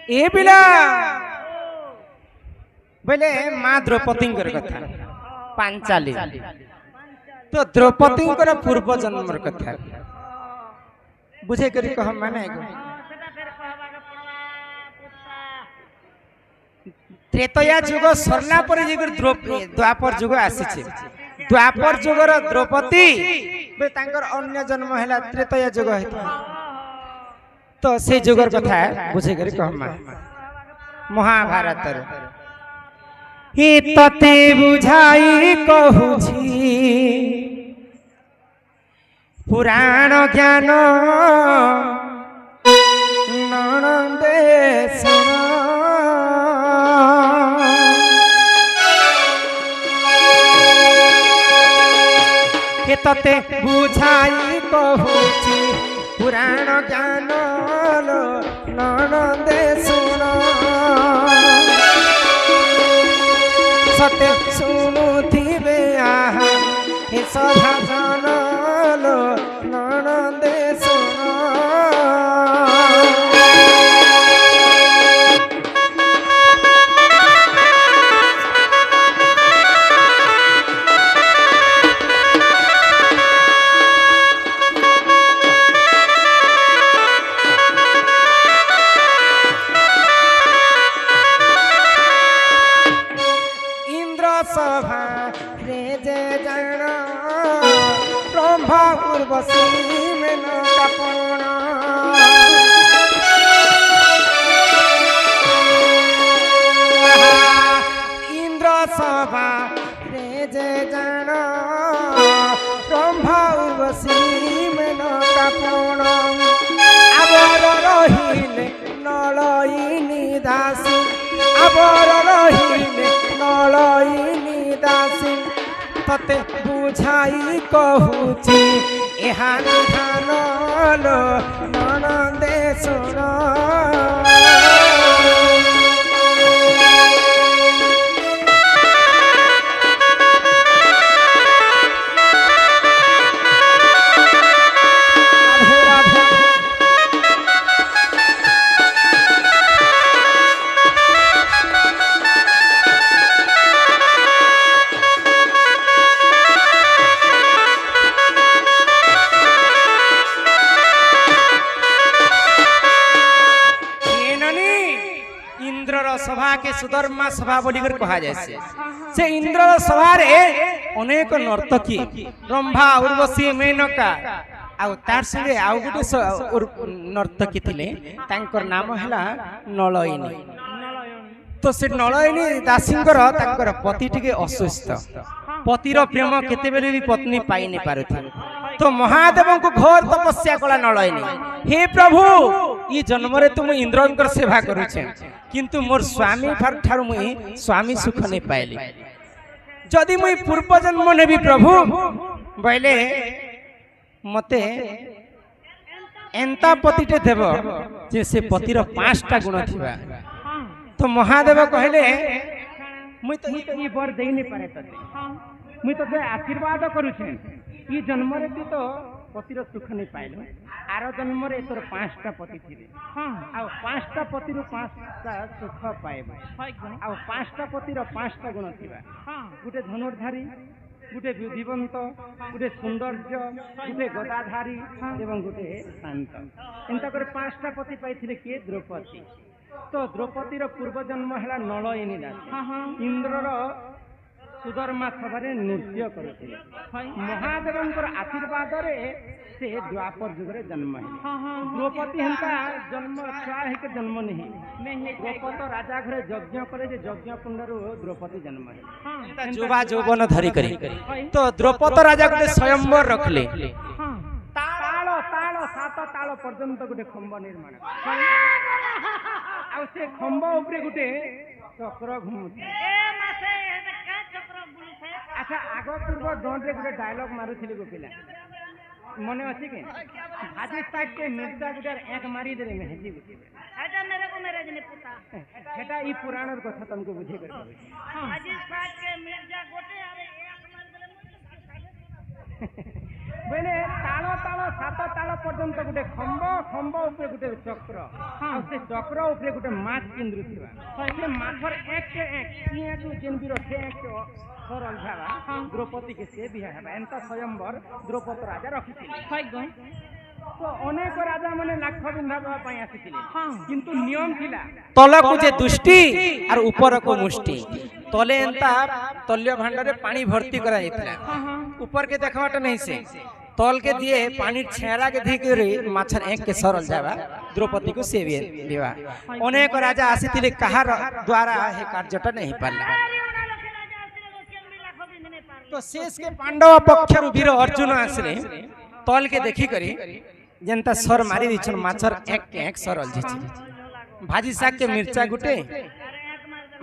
ए पिला बोले माँ द्रौपदी कथा पांचाली तो द्रौपदी पूर्व जन्म कथा बुझे करी कह माने त्रेतया जुग सरला पर द्वापर जुग आसी द्वापर जुगर द्रौपदी अन्य जन्म है त्रेतया जुग तो से जुगर कथा बुझे करी कह महाभारत तते बुझाई कहूछि पुराण ज्ञान ननदे सुन तते बुझाई कहूछि पुराण ज्ञान ननदे सुन सत्य सुनुथिबे आहा हे सदा जन ननदे सुन इंद्र सभा रे जे जन ब्रह्मा उर्वशी में नकापण आवर रहिले नलयिनी दासी आवर रहिले नलयिनी दासी तते बुझाई कहूछि एहा निधान ननदे सुन सभा के सुधर्मा सभा बोली कहा जाए से इंद्र सभा रे अनेक नर्तकी रंभा उर्वशी मेनका आउ तार संगे आउ गुटे नर्तकी थिले तांकर नाम हैला नलयिनी तो से नलयिनी दासींकर तांकर पति टिके असुस्थ पतिर प्रेम केते बेले भी पत्नी पाई नहीं पारुथि तो महादेव को घोर तपस्या कला नलयिनी हे प्रभु ई जन्म रे तुम इंद्रंकर सेवा करूछे किंतु मोर स्वामी ठार मुई स्वामी सुख नहीं पाइली जदि मुई पूर्व जन्म नेबी प्रभु बोले मते एंता पतिटे देव जे से पतिर 5टा गुण थिबा तो महादेव कहले मुई तो ई बर देई नहीं पारे तते मुई तो आशीर्वाद करूछे ई जन्म रे तो पतिर सुख नहीं पाइल आर जन्म रे तोर 5टा पति थिबे आ 5टा पति रो 5टा सुख पाइबे आ 5टा पति रो 5टा गुण थिबा गुटे धनुर्धारी गुटे बुद्धिवंत गुटे सौंदर्य गुटे गदाधारी एवं गुटे शांत एंता करे 5टा पति पाइथिले के द्रौपदी तो द्रौपदी रो पूर्व जन्म हैला नलयिनी दासी इंद्र रो सुधर्मा सभारे नृत्य करते महादेव आशीर्वाद रे से द्वापर जुग रे जन्म है द्रौपदी हंता जन्म छुआ है के जन्म नहीं द्रौपद राजा घरे यज्ञ करे जे यज्ञ कुंड रो द्रौपदी जन्म है जुवा जौवन धरी करी तो द्रौपद राजा गोटे स्वयंवर रखले ताल ताल 7 ताल पर्यंत गोटे खंब निर्माण आ से खंब ऊपर गोटे चक्र घुमुते अच्छा आग पूर्व डंडे गोटे डायलॉग मारुथिली गो पिला मने अछि के हाजी साइड के मिर्जा गुटर एक मारी दे में हेजी अच्छा मेरे को मेरे जने पुता सेटा ई पुराण र कथा तुमको बुझे कर हाजी साइड के मिर्जा गोटे अरे एक मारी दे ବୋଇଲେ ତାଳ ତାଳ ସାତ ତାଳ ପର୍ଯ୍ୟନ୍ତ ଗୋଟେ ଖମ୍ବ ଖମ୍ବ ଉପରେ ଗୋଟେ ଚକ୍ର ଆଉ ସେ ଚକ୍ର ଉପରେ ଗୋଟେ ମାଛ ପିନ୍ଧୁଥିବା ସେ ମାଛର ଏକ କିଆଠୁ ଯେମିତି ରଖେ ଏକ ସରଲ ଭାବା ଦ୍ରୌପଦୀকে ସେ ବିହା ହେବା ଏନ୍ତା ସ୍ୱୟଂବର ଦ୍ରୌପଦ ରାଜା ରଖିଥିଲେ ତ ଅନେକ ରାଜା ମାନେ ଲାଖ ବିନ୍ଧା ଦେବା ପାଇଁ ଆସିଥିଲେ କିନ୍ତୁ ନିୟମ ଥିଲା ତଳକୁ ଯେ ଦୁଷ୍ଟି ଆର ଉପରକୁ ମୁଷ୍ଟି ତଲେ ଏନ୍ତା ତଲ୍ୟ ଭାଣ୍ଡରେ ପାଣି ଭର୍ତ୍ତି କରାଯାଇଥିଲା ଉପରକେ ଦେଖବାଟା नहीं से तल के दिए पानी छेरा के धी करे माछर एक के सरल जावा द्रौपदी को से दिवा अनेक राजा आसीतिले कहार द्वारा हे कार्यटा नहीं पारला तो शेष के पांडव पक्षर वीर अर्जुन आसले तल के देखी करी जनता सर मारी दिछन माछर एक सरल जिछि भाजी साग के मिर्चा गुटे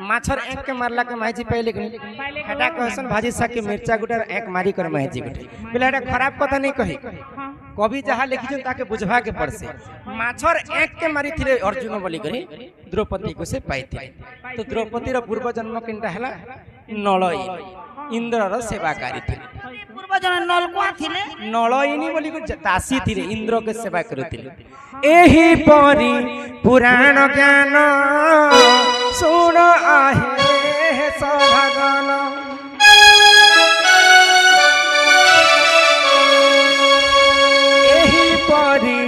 माछर एक के मारला के माइजी पहले हेटा कहसन भाजी साग के मिर्चा गुटे एक मारी कर माइजी गुटे बोले हेटा खराब कथा नहीं कही कवि जहाँ लिखिछन ताके बुझवा के पड़से माछर एक के मारी थिले अर्जुन बोली करी द्रौपदी को से पाइथिले तो द्रौपदी रो पूर्व जन्म किंटा हला नलई इंद्र रो सेवाकारी थिले पूर्व जन्म नलकुआ थिले नलईनी बोली को दासी थिले इंद्र के सेवा करुथिले एही परी पुराण ज्ञान सुन आहे सभागन एही परी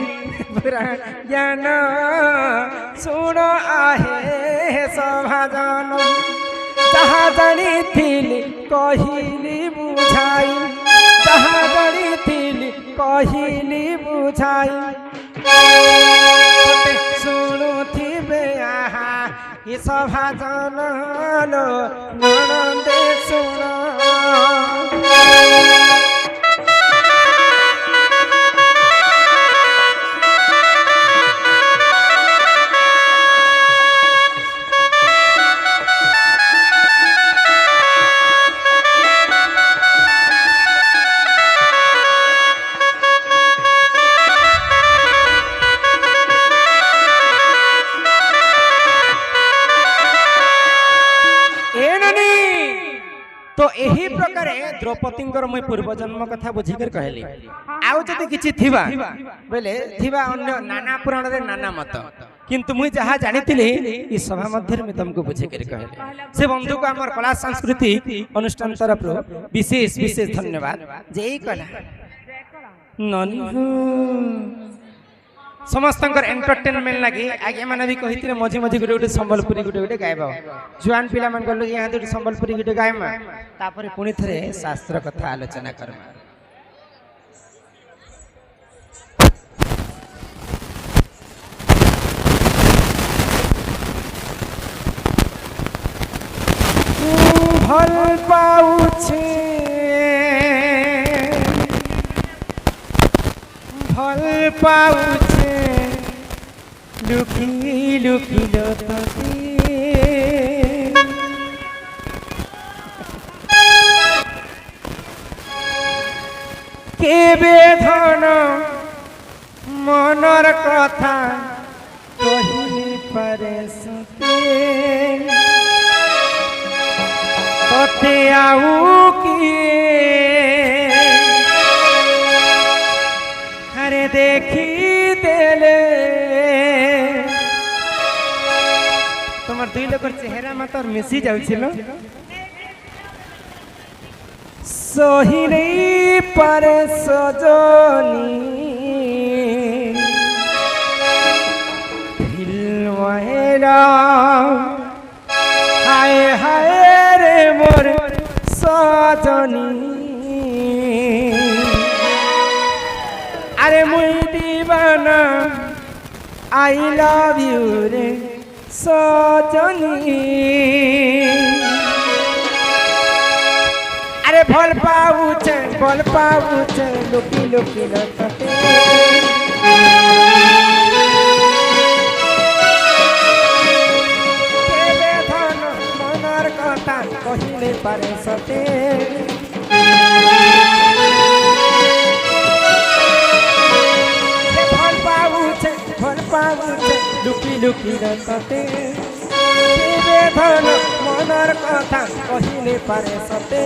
पुराण ज्ञान सुन आहे सभागन जहाँ जानी थिली कहिली बुझाई जहाँ जानी थिली कहिली बुझाई शुणुथिबे आहा ये सभा जन ननदे शुण तो यही प्रकार द्रौपदी मुई पूर्व जन्म कथा बुझिकर कहली आउ जदि किछि थिबा बोले थिबा अन्य नाना पुराण रे नाना मत किंतु मुई जहाँ जानिथिली ई सभा मध्य में तुमको बुझिकर कहली से बंधु को हमर कला संस्कृति अनुष्ठान तरफ विशेष विशेष धन्यवाद जे ई कला नन्हु समस्त एंटरटेनमेंट लगी आगे मैंने भी कही मझी मझी गोटे गोटे संबलपुरी गोटे गोटे गायब जुआन पिला मन गलो यहाँ गोटे संबलपुरी गोटे गायमा तापर पुणी थे शास्त्र कथा आलोचना करमा भल पाउछे भल पाउछे लुकी लुकी लतती केबे धन मनर कथा कहि पारे सुते तते आउ किए अरे देखी देले तुम्हार दुई लोकर चेहरा मत और मिसी जाउछिलो सही नहीं पारे सजनी फिल्महेरा हाय हाय रे मोर सजनी अरे मुई दीवाना आई लव यू रे सजनी अरे भल पाउछे लुकी लुकी लतते केबे धन मनर कथा कहिले पारे सते भल पाउछे लुकी लुकी लतते केबे धन मनर कथा कहिले पारे सते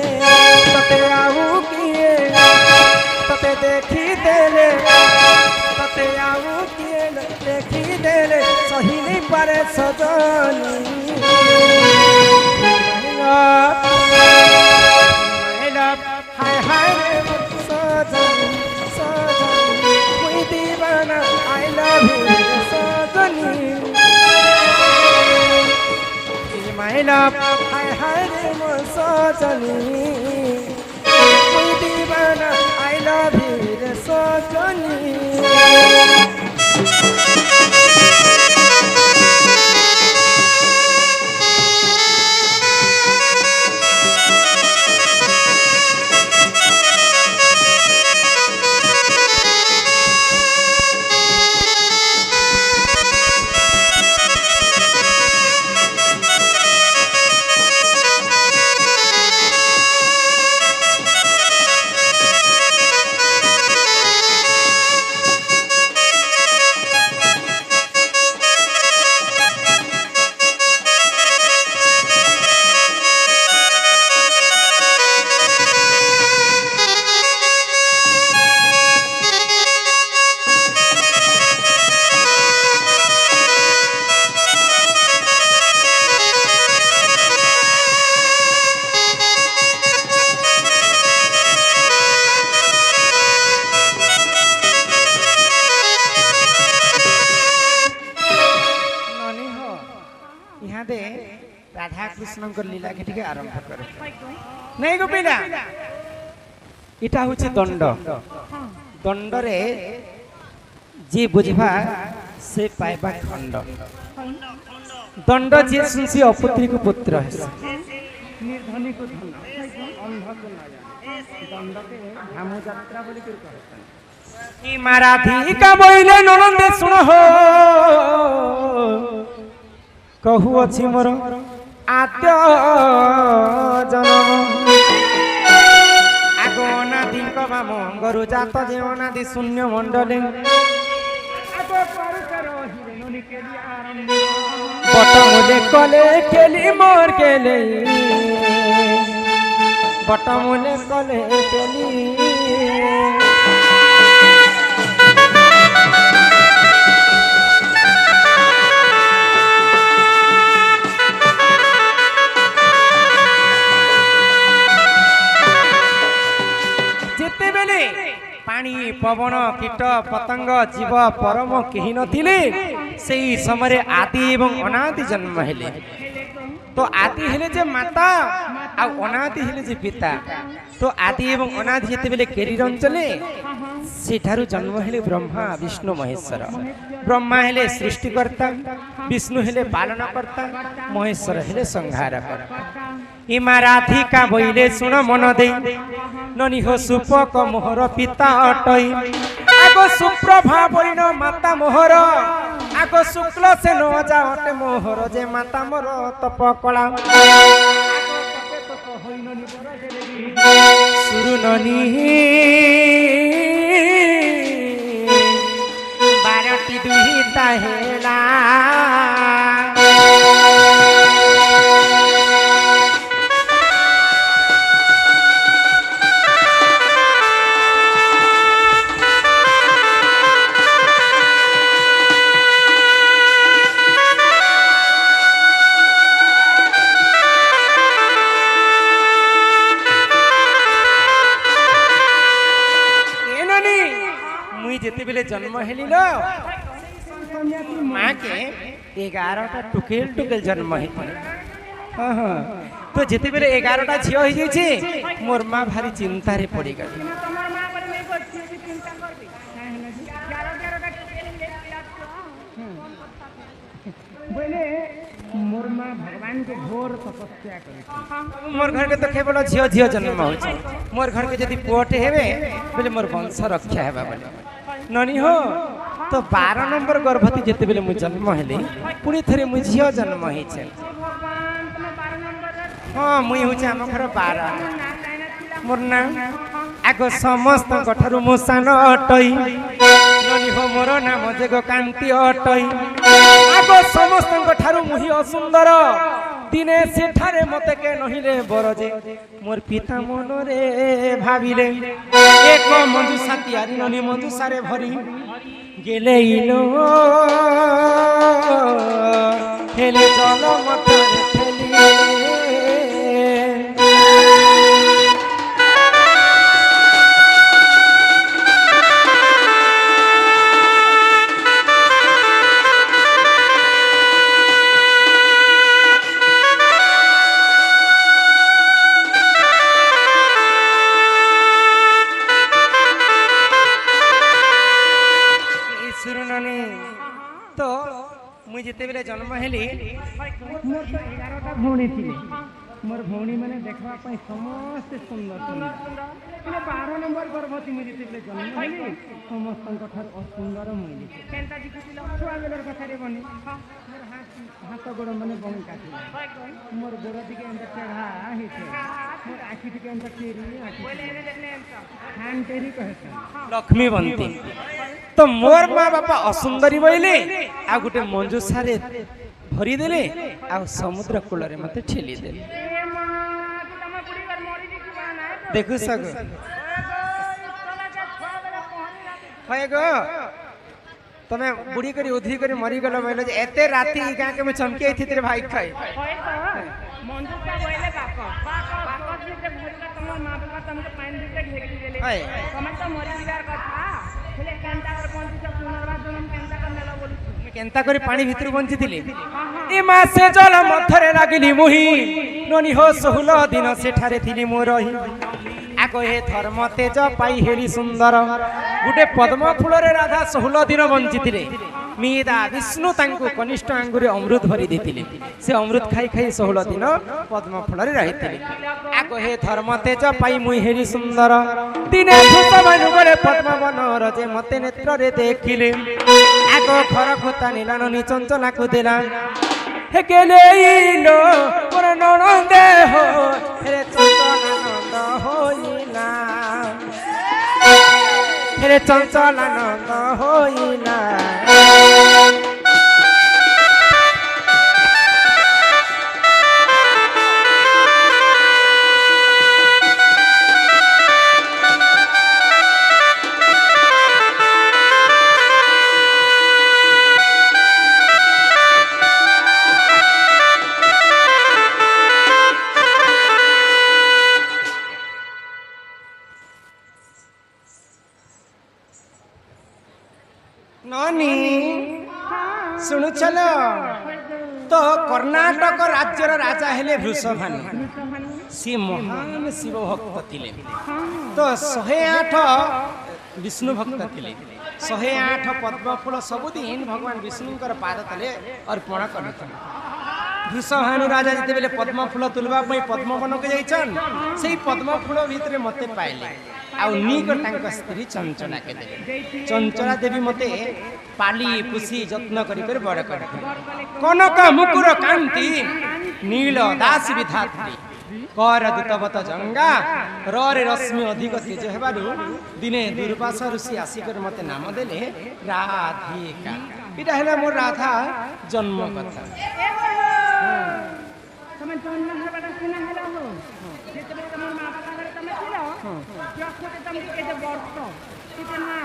तते आउ किए तते देखी देले तते आऊ किए देखी देले सही नहीं पारे सजनी हाय हाय रे सजनी सजनी मुई दीवाना आई लव यू सजनी माय लव हाय हाय रे सजनी मुई दीवाना आई लव यू रे सजनी राधा कृष्ण लीला के टिके आरंभ करे नहीं गोपिला इटा होछि दंड दंड रे जे बुझबा से पाइबा खंड दंड जे सुनसी अपुत्री को पुत्र है निर्धनी को धन अंध को नया दंड के धाम यात्रा बोली कर कहतन ई मराठी का बोइले ननंदे सुन हो कहू अछि मोर आद्य जन्म आगो अनादि कमा मंगरु जात जे अनादि शून्य मंडले आगो पर हिरेनुनि केली आरंभ बटमुले कले केली मोर केले बटमुले कले केली पानी पवन कीट पतंग जीव परम केही नथिले सेही समय आदि एवं अनादि जन्म हेले तो आदि हेले जे माता आ अनादि हेले जे पिता तो आदि एवं अनादि जेते बेले केरी अंचले सेठारु जन्म हेले ब्रह्मा विष्णु महेश्वर ब्रह्मा हेले सृष्टिकर्ता विष्णु हेले पालनकर्ता महेश्वर हेले संहारकर्ता इमा राधिका बोइले सुन मन दे ननी हो सुपक मोहर पिता अटई आगो सुप्रभा बोलिन माता मोहर आगो शुक्ल से न जावटे मोहर जे माता मोर तप कला सुरु ननी 12टी दुहिता हेला जेते बेले जन्म हेली लो माँ के 11टा टुकेल टुकेल जन्म हेली तो जेते बेले 11टा झियो हो जाइछे मोर माँ भारी चिंता रे पड़ी गई बोले मोर माँ भगवान के घोर तपस्या करे मोर घर के तो केवल झियो झियो जन्म हो मोर घर के यदि पुअटे हेबे बोले मोर वंश रक्षा हेबा बोले ननी हो तो 12 नंबर गर्भवती जेते बेले मु जन्म हेले पुणी थरे मु झियो जन्म हे छे हां मुई होचे हम घर 12 मोर ना आगो समस्त कठारु मु सान अटई ननी हो मोर नाम जेगो कांति अटई आगो समस्त कठारु मुहि असुंदर दिने सेठारे मते के नहिले बरजे मोर पिता मनरे भाबिले एक मंजुषा तियारी ननी मंजुषारे भरी गेले इलो हेले जल मतरे ठेलिले तो मुझे जिते बेले जन्म हेली मोर तो 11टा भौणी थिले मोर भौणी माने देखबा पई समस्त सुंदर सुंदर 12 नंबर गर्भवती मुझे जिते बेले जन्म हेली समस्त ठार असुंदर मुई केनता जी कुतिलो छुआ बेलर कथारे बनी मोर हाथ गोड़ माने बंका थी मोर गोड़ दिके अंदर चढ़ा हिते मोर आखी दिके अंदर तेरी आखी बोले एने देखने खान तेरी कहत लक्ष्मी बनती तो मोर माँ बापा असुंदरी बोले आ गुटे मंजुषारे भरी देले आ समुद्र कूल रे मते ठेली देले देखु सग होय गो तमे बुढ़ी करी उधी करी मरी गलो बोले जे एते राती गां के में चमके आई थी तेरे भाई खाई होय तो मंजुषा बोले बापा जी से भरी का तम मां बापा तमके पानी दीते घेरी देले तमे तो मरी बिगार कथा हेले कांता कर मंजुषा पुनर्वास जन्म कांता कर नेला बोलु केनता करी पानी भीतर बंची थिले ए मासे जल मथरे लागिली मुही ननी हो 16 दिन सेठारे थिली मो रही आको हे धर्म तेज पाई हेली सुंदर गुटे पद्म फूल रे राधा 16 दिन बंची थिले मीदा विष्णु तांको कनिष्ठ आंगुरे अमृत भरी देथिले से अमृत खाई खाई 16 दिन पद्म फूल रे रहिथिले आको हे धर्म तेज पाई मुई हेली सुंदर दिने भूत बानु गले पद्म वन रजे मते नेत्र रे देखिले आको खर खोता नीला ननी चंचला को देला हे गेले इलो मोर ननंदे हो हे चंचलानंद होइला हे चंचलानंद होइला नानी सुनु चलो तो कर्नाटक राज्यर राजा हेले वृषभानु सी महान शिव भक्त थिले तो 108 विष्णु भक्त थिले 108 पद्म फूल सबुदिन भगवान विष्णुकर पाद तले अर्पण करथन वृषभानु राजा जते बेले पद्म फूल तुलबा पई पद्म वन के जाइछन सेही पद्म फूल भितरे मते पाइले आउ नीक तांक स्त्री चंचला के देले चंचला देवी मते पाली पुसी जत्न करी कर बड़ कर कनक मुकुर कांति नील दास विधात्री कर दूतवत जंगा रे रश्मि अधिक तेज हेबारु दिने दुर्वासा ऋषि आसिकर मते नाम देले राधिका इटा हेला मोर राधा जन्म कथा तमे जन्म हेबाटा सिना हेला हो जेतबे तमर मां बापा घरे तमे थिलो जखते तमे के जे वर्ष किते ना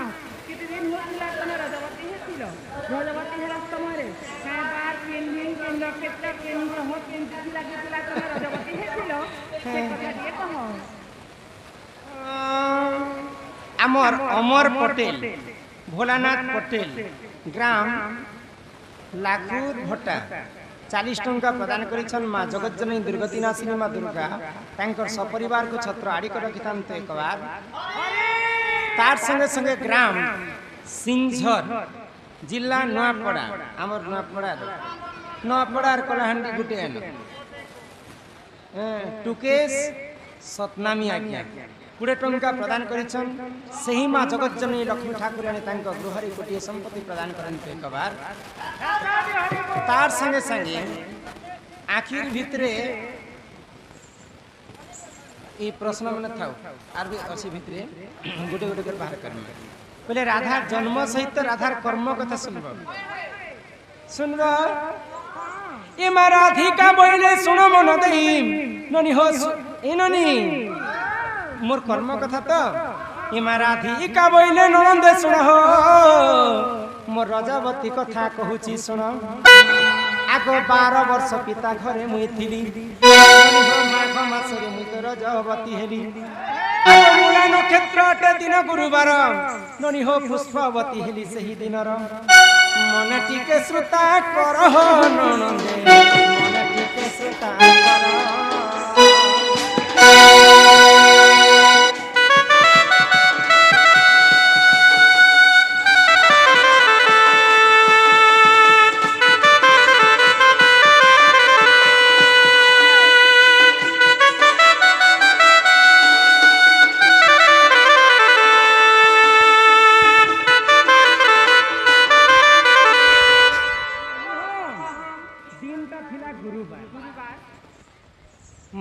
किते दिन होतिला तमे रजवती हेतिलो रजवती हेला तमरे काय बार केन के नक्षत्र केन हो केन तिथि लागितला तमे रजवती हेतिलो से कथा दिए कहो अमर अमर पटेल भोलानाथ पटेल ग्राम लाखुर भट्टा 40 टंका प्रदान करिछन मां जगतजननी दुर्गतिनाशिनी मां दुर्गा तांकर सपरिवार को छत्र आड़ी कर रखितांत एक बार तार संगे संगे ग्राम सिंझर जिला नुआपड़ा आमर नुआपड़ार कलाहांडी गुटे एन टुकेश सतनामी आज्ञा 20 टंका प्रदान करिछन सही मां जगतजननी लक्ष्मी ठाकुरानी तांको गृहरी कोटिए संपत्ति प्रदान करन्ते एक बार तार संगे संगे आखिर भितरे ये प्रश्न मन थाउ आर भी अछि भितरे गोटे गोटे कर बाहर करमे पहले राधा जन्म सहित राधार कर्म कथा सुनबो ইমা রাধিকা বইলে শুনো মন দেই ননি হো এ ননি মোর কর্ম কথা তো ইমা রাধিকা বইলে ননন্দে শুণ হো মোর রজবতী কথা কহুছি শুণ আগ 12 বর্ষ পিতা ঘরে মুই থিলি মাঘ মাসরে মুই তো রজবতী হেলি মূলা নক্ষত্র অটে দিন গুরুবার ননি হো পুষ্পবতী হেলি সেই দিনর মনে টিকে শ্রোতা কর ননন্দে মনে টিকে শ্রোতা কর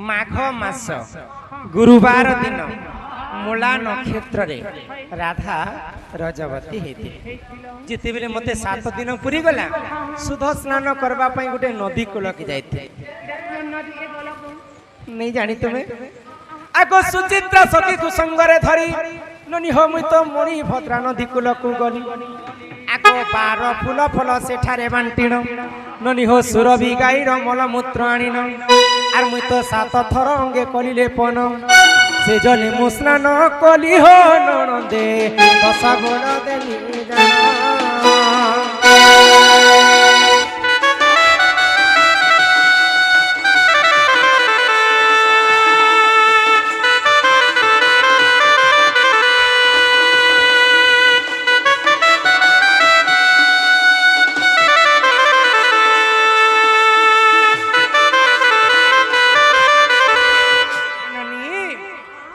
মাঘ মাস গুরুবার দিন মূলা নক্ষত্র রাধা রজবতী হয়েছে যেতবে মতে 7 দিন পুরি গলা শুদ্ধ স্নান করবা পাই গোটে নদী কূলকে যাইতে नहीं जानी तुम्हें आगो सुचित्रा सती कुसंगरे धरी ननी हो मुई तो मणि भद्रा नदी कूल को गली आगो 12 फूल फल सेठारे बांटिण ननी हो सुरभि गाईर मलमूत्र आनिन आर मुई तो 7 थर अंगे कलिले पन से जने मु स्नान कली हो ननदे 10 गोड़ देली जान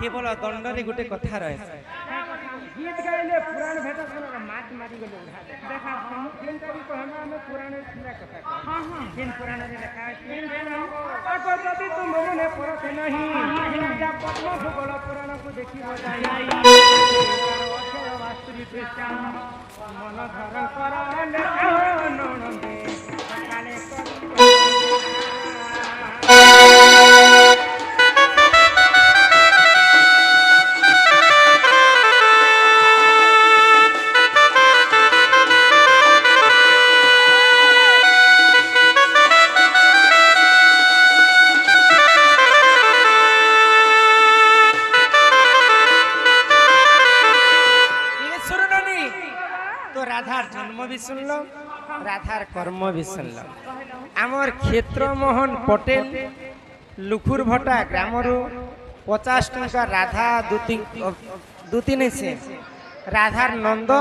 केवल दंडरे गोटे कथा रहे गीत गाइले पुराण भेट मात मारी गले उठा दे देखा हम जिनका भी कहना हम पुराण पूरा कथा हां हां जिन पुराण रे लिखा है तीन दिन अगर यदि तुम मने परत नहीं या पद्म भूगोल पुराण को देखि बजाई अक्षर वास्तुरी पृष्ठा मन धर कर ननदे काले राधार जन्म भी सुनल राधार कर्म भी सुनल आमर क्षेत्र मोहन पटेल लुखुर भट्टा ग्राम 50 टंका राधा दूती नहीं से राधार नंद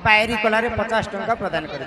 बायरी कलारे 50 टंका प्रदान कर।